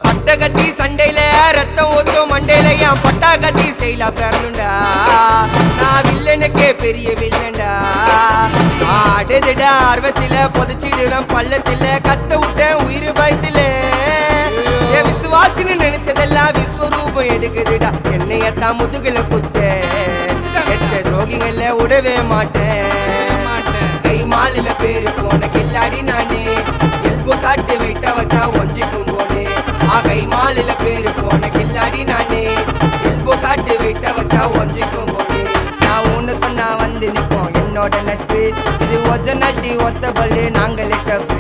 பட்ட கட்டி சண்டையில ரத்தம் ஊத்தும் மண்டையில என் பட்டா கட்டி ஸ்டைலா பெறலுண்டா நான் வில்லனுக்கே பெரிய வில்லன்டா ஆடுதுடா ஆர்வத்தில புதைச்சிடுவேன் பள்ளத்தில கத்த விட்டேன் உயிர் பயத்தில என் விசுவாசின்னு நினைச்சதெல்லாம் விஸ்வரூபம் எடுக்குதுடா என்னையத்தான் முதுகுல குத்த எச்ச துரோகிகள விடவே மாட்டேன் கை மாலில பேரு போன கில்லாடி நானே எல்போ சாட்டு வெயிட்ட வச்சா ஒஞ்சிக்கும் போனே கை மாலில பேரு போன கில்லாடி நானே எல்போ சாட்டு வெயிட்ட வச்சா ஒஞ்சிக்கும் போனே நான் ஒண்ணு சொன்னா வந்து நிப்போம் என்னோட நட்பு இது ஒஜ நட்டி ஒத்த பல்லு நாங்களே டஃபு